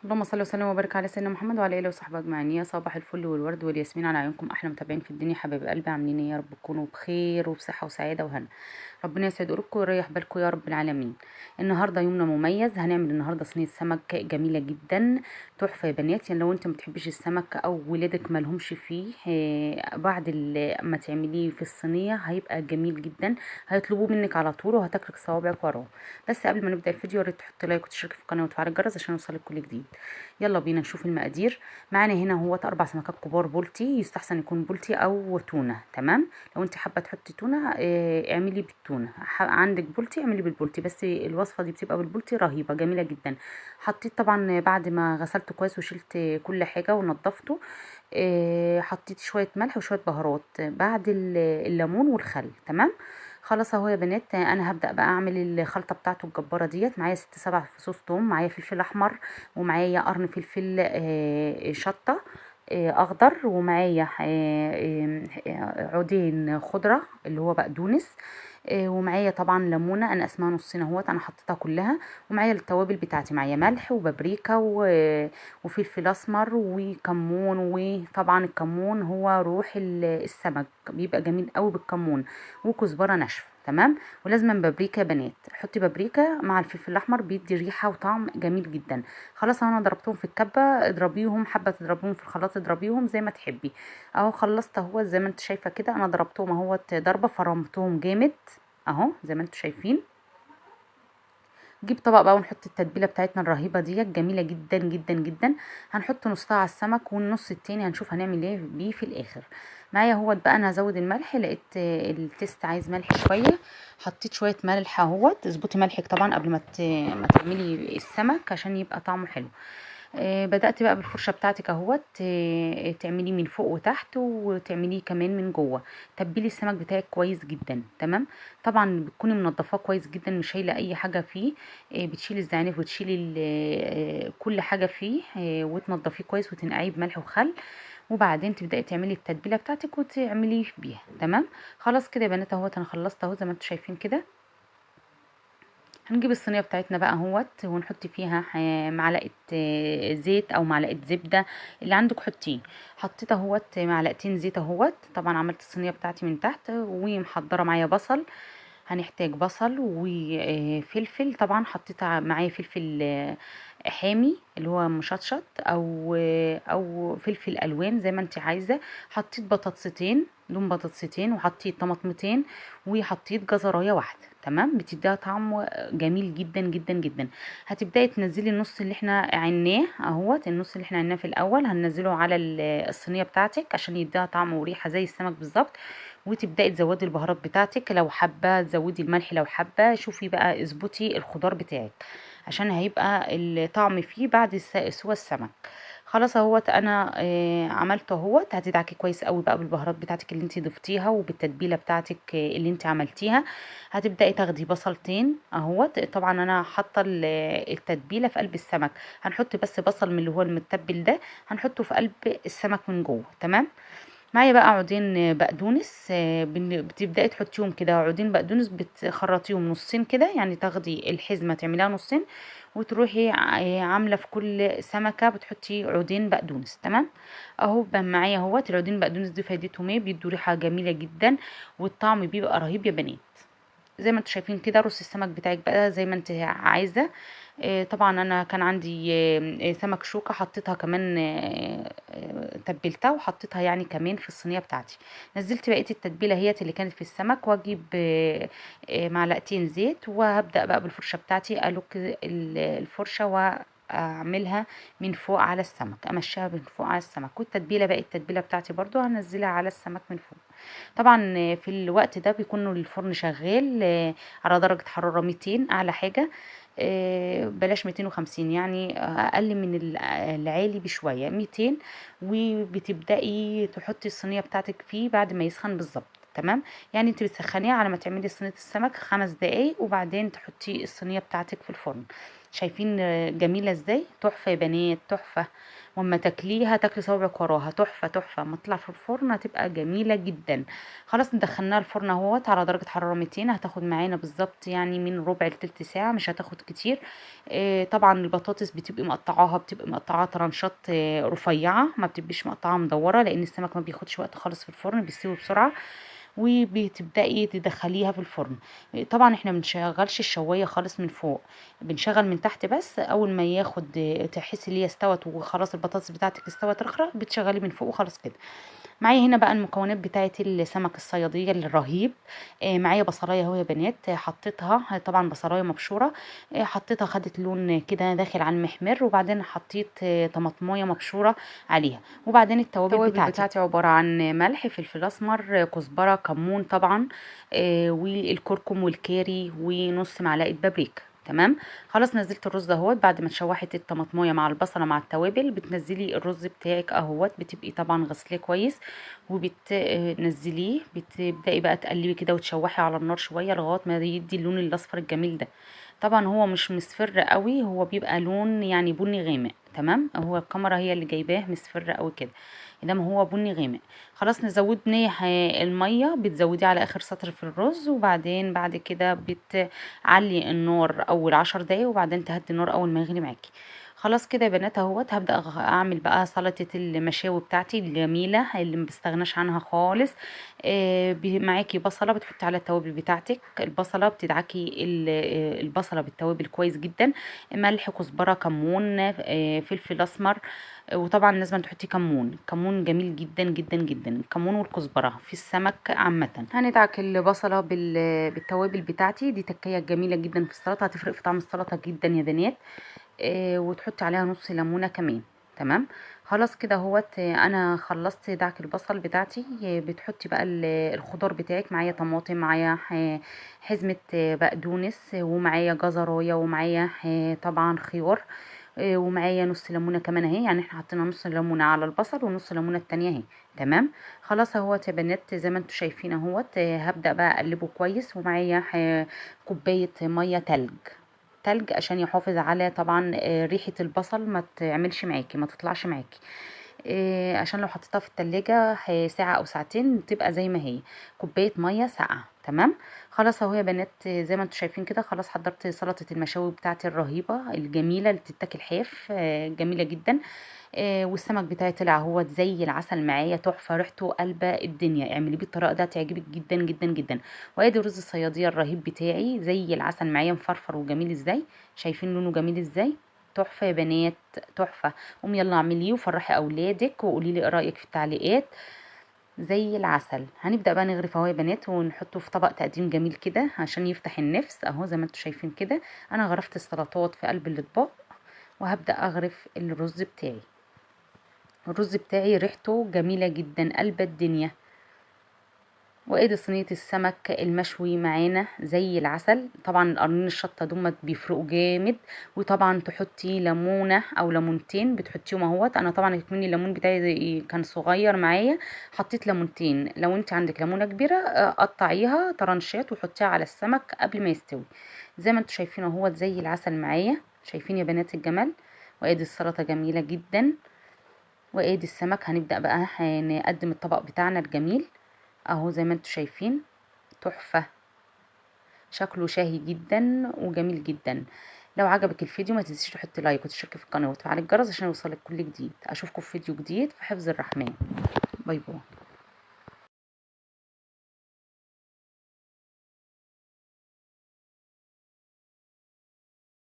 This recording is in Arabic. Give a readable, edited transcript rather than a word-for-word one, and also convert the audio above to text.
اللهم صل وسلم وبارك على سيدنا محمد وعلى اله وصحبه اجمعين. يا صباح الفل والورد والياسمين على عيونكم احلى متابعين في الدنيا، حبايب قلبي، عاملين ايه؟ يا رب تكونوا بخير وبصحه وسعاده وهنا. ربنا يسعد قلوبكم ويريح بالكم يا رب العالمين. النهارده يومنا مميز، هنعمل النهارده صينيه سمك جميله جدا، تحفه يا بنات. يعني لو انت ما بتحبيش السمك او ولادك ما لهمش فيه، بعد ما تعمليه في الصينيه هيبقى جميل جدا، هيطلبوه منك على طول وهتاكلك صوابعك وراه. بس قبل ما نبدا الفيديو يا ريت تحط لايك وتشترك في القناه وتفعل الجرس عشان يوصلك كل جديد. يلا بينا نشوف المقادير. معانا هنا هو 4 سمكات كبار بولتي، يستحسن يكون بولتي او تونه. تمام، لو انت حابه تحطي تونه اعملي بالتونه، عندك بولتي اعملي بالبولتي، بس الوصفه دي بتبقى بالبولتي رهيبه جميله جدا. حطيت طبعا بعد ما غسلته كويس وشلت كل حاجه ونضفته، حطيت شويه ملح وشويه بهارات بعد الليمون والخل. تمام، خلاص اهو يا بنات. انا هبدا بقى اعمل الخلطه بتاعته الجباره ديت. معايا 6 7 فصوص توم، معايا فلفل احمر، ومعايا قرن فلفل شطه اخضر، ومعايا عودين خضره اللي هو بقدونس، ومعايا طبعا ليمونه انا قسمها نصين اهوت، انا حطيتها كلها. ومعايا التوابل بتاعتي، معايا ملح وبابريكا وفلفل اسمر وكمون. وطبعا الكمون هو روح السمك، بيبقى جميل قوي بالكمون، وكزبره ناشفه. تمام، ولازم بابريكا يا بنات، حطي بابريكا مع الفلفل الاحمر بيدي ريحه وطعم جميل جدا. خلاص انا ضربتهم في الكبه، اضربيهم حبه تضربيهم في الخلاط، اضربيهم زي ما تحبي. اهو خلصت اهو زي ما انت شايفه كده، انا ضربتهم اهوت ضربه، فرمتهم جامد اهو زي ما انتم شايفين. نجيب طبق بقى ونحط التتبيله بتاعتنا الرهيبه ديت جميله جدا جدا جدا. هنحط نصها على السمك والنص التاني هنشوف هنعمل ايه بيه في الاخر. معايا اهوت بقى، انا هزود الملح، لقيت التيست عايز ملح شويه، حطيت شويه ملح اهوت. اظبطي ملحك طبعا قبل ما تعملي السمك عشان يبقى طعمه حلو. بدأت بقى بالفرشة بتاعتك اهوت، تعمليه من فوق وتحت وتعمليه كمان من جوه. تبلي السمك بتاعك كويس جدا. تمام، طبعا بتكوني منضفاه كويس جدا، مش شايله اي حاجه فيه، بتشيلي الزعنف وتشيلي كل حاجه فيه، وتنضفيه كويس وتنقعيه بملح وخل. وبعدين تبداي تعملي التتبيله بتاعتك وتعمليه بيها. تمام، خلاص كده يا بنات اهوت انا خلصت اهو زي ما انتم شايفين كده. هنجيب الصينيه بتاعتنا بقى اهوت ونحط فيها معلقه زيت او معلقه زبده اللي عندك حطيه. حطيت اهوت معلقتين زيت اهوت. طبعا عملت الصينيه بتاعتي من تحت ومحضره معايا بصل، هنحتاج بصل وفلفل. طبعا حطيت معايا فلفل حامي اللي هو مشطشط او فلفل الوان زي ما انت عايزه. حطيت بطاطستين، لون بطاطستين، وحطيت طماطمتين، وحطيت جزرايه واحده. تمام، بتديها طعم جميل جدا جدا جدا. هتبداي تنزلي النص اللي احنا عيناه اهوت، النص اللي احنا عيناه في الاول هننزله على الصينيه بتاعتك عشان يديها طعم وريحه زي السمك بالظبط. وتبداي تزودي البهارات بتاعتك، لو حابه تزودي الملح، لو حابه شوفي بقى اظبطي الخضار بتاعك عشان هيبقى الطعم فيه بعد سوى السمك. خلاص اهوت انا عملته اهوت. هتدعكي كويس قوي بقى بالبهارات بتاعتك اللي انت ضفتيها وبالتتبيله بتاعتك اللي انت عملتيها. هتبداي تاخدي بصلتين اهوت. طبعا انا حاطه التتبيله في قلب السمك، هنحط بس بصل من اللي هو المتبل ده، هنحطه في قلب السمك من جوه. تمام، معايا بقى عودين بقدونس، بتبداي تحطيهم كده، عودين بقدونس بتخرطيهم نصين كده، يعني تاخدي الحزمه تعمليها نصين وتروحي عامله في كل سمكه بتحطي عودين بقدونس. تمام، اهو بقى معايا اهوت. العودين بقدونس دي فايدتهم ايه؟ بيدوا ريحه جميله جدا والطعم بيبقى رهيب يا بنات. زي ما انتم شايفين كده، رص السمك بتاعك بقى زي ما انت عايزه. طبعا انا كان عندي سمك شوكه، حطيتها كمان تبلتها وحطيتها يعني كمان في الصينيه بتاعتي. نزلت بقيه التتبيله هي اللي كانت في السمك، واجيب معلقتين زيت، وهبدا بقى بالفرشه بتاعتي الوك الفرشه واعملها من فوق على السمك، امشيها من فوق على السمك. والتتبيله بقى التتبيله بتاعتي برضو هنزلها على السمك من فوق. طبعا في الوقت ده بيكون الفرن شغال على درجة حرارة 200 أعلى حاجة، بلاش 250، يعني أقل من العالي بشوية، 200. وبتبدأي تحطي الصينية بتاعتك فيه بعد ما يسخن بالظبط. تمام، يعني انت بتسخنيه على ما تعملي صينية السمك 5 دقايق، وبعدين تحطي الصينية بتاعتك في الفرن. شايفين جميله ازاي؟ تحفه يا بنات، تحفه. واما تاكليها تاكلي صوابعك وراها، تحفه تحفه. اما تطلع في الفرن هتبقى جميله جدا. خلاص ندخلناها الفرن اهوت على درجه حراره 200. هتاخد معانا بالظبط يعني من ربع لتلت ساعه، مش هتاخد كتير. طبعا البطاطس بتبقي مقطعاها طرنشات رفيعه، ما بتبقيش مقطعه مدوره، لان السمك ما بياخدش وقت خالص في الفرن، بيستوي بسرعه. وبتبدأي تدخليها في الفرن. طبعا احنا بنشغلش الشواية خالص من فوق، بنشغل من تحت بس. اول ما ياخد تحسي ان هي استوت وخلاص البطاطس بتاعتك استوت رخرة، بتشغلي من فوق وخلاص كده. معايا هنا بقى المكونات بتاعه السمك الصياديه الرهيب. معايا بصلايه اهو يا بنات، حطيتها طبعا بصلايه مبشوره. حطيتها خدت لون كده داخل عن محمر، وبعدين حطيت طماطمايه مبشوره عليها. وبعدين التوابل بتاعتي عباره عن ملح، فلفل اسمر، كزبره، كمون طبعا، والكركم والكاري، ونص معلقه بابريكا. تمام. خلاص نزلت الرز اهوت بعد ما اتشوحت الطماطمايه مع البصله مع التوابل. بتنزلي الرز بتاعك اهوت، بتبقي طبعا غسليه كويس وبتنزليه. بتبداي بقى تقلبي كده وتشوحي على النار شويه لغايه ما يدي اللون الاصفر الجميل ده. طبعا هو مش مصفر قوي، هو بيبقى لون يعني بني غامق. تمام. هو الكاميرا هي اللي جايباه مصفر قوي كده، انما هو بني غامق. خلاص نزودني الميه، بتزوديه على اخر سطر في الرز، وبعدين بعد كده بتعلي النار اول 10 دقايق، وبعدين تهدي النار اول ما يغلي معاكي. خلاص كده يا بنات اهوت. هبدا اعمل بقى سلطه المشاوي بتاعتي الجميله اللي ما بستغناش عنها خالص. معاكي بصله، بتحطي على التوابل بتاعتك البصله، بتدعكي البصله بالتوابل كويس جدا. ملح، كزبره، كمون، فلفل اسمر. وطبعا لازم تحطي كمون. كمون جميل جدا جدا جدا، الكمون والكزبره في السمك عامه. هندعك البصله بالتوابل بتاعتي دي، تكيه جميله جدا في السلطه، هتفرق في طعم السلطه جدا يا بنات. وتحطي عليها نص ليمونه كمان. تمام. خلاص كده اهوت. انا خلصت دعك البصل بتاعتي. بتحطي بقى الخضار بتاعك. معايا طماطم، معايا حزمه بقدونس، ومعايا جزرايه، ومعايا طبعا خيار، ومعايا نص ليمونه كمان اهي. يعني احنا حطينا نص ليمونه على البصل ونص ليمونه التانية اهي. تمام. خلاص اهوت يا بنات زي ما انتم شايفين اهوت. هبدا بقى اقلبه كويس. ومعايا كوبايه ميه تلج عشان يحافظ على طبعا ريحة البصل ما تعملش معاكي، ما تطلعش معاكي. عشان لو حطيتها في التلاجة ساعة او ساعتين تبقى زي ما هي. كوباية مية ساقعة. تمام. خلاص اهو يا بنات زي ما انتم شايفين كده. خلاص حضرت سلطة المشاوي بتاعتي الرهيبة الجميلة اللي تتاكل حاف، جميلة جدا. والسمك بتاعي طلع هو زي العسل معايا، تحفه، ريحته قلبه الدنيا. اعملي بيه الطريقه ده هتعجبك جدا جدا جدا. وادي رز الصياديه الرهيب بتاعي زي العسل معايا، مفرفر وجميل ازاي. شايفين لونه جميل ازاي؟ تحفه يا بنات، تحفه. قومي يلا اعمليه وفرحي اولادك وقولي لي ايه رايك في التعليقات. زي العسل. هنبدا بقى نغرف اهو يا بنات، ونحطه في طبق تقديم جميل كده عشان يفتح النفس اهو زي ما انتم شايفين كده. انا غرفت السلطات في قلب الاطباق، وهبدا اغرف الرز بتاعي. الرز بتاعي ريحته جميلة جدا قلب الدنيا. وادي صينية السمك المشوي معانا زي العسل. طبعا القرنين الشطة دول بيفرقوا جامد. وطبعا تحطي ليمونة او ليمونتين بتحطيهم اهوت. انا طبعا كمان الليمون بتاعي كان صغير معايا، حطيت ليمونتين. لو انت عندك ليمونة كبيرة قطعيها طرنشات وحطيها على السمك قبل ما يستوي. زي ما انتوا شايفين اهوت زي العسل معايا. شايفين يا بنات الجمال؟ وادي السلطة جميلة جدا. وادي السمك. هنبدأ بقى نقدم الطبق بتاعنا الجميل اهو زي ما انتوا شايفين. تحفة. شكله شاهي جدا وجميل جدا. لو عجبك الفيديو ما تنسيش تحطي لايك وتشتركي في القناة وتفعلي الجرس عشان يوصلك كل جديد. اشوفكم في فيديو جديد في حفظ الرحمن. باي باي.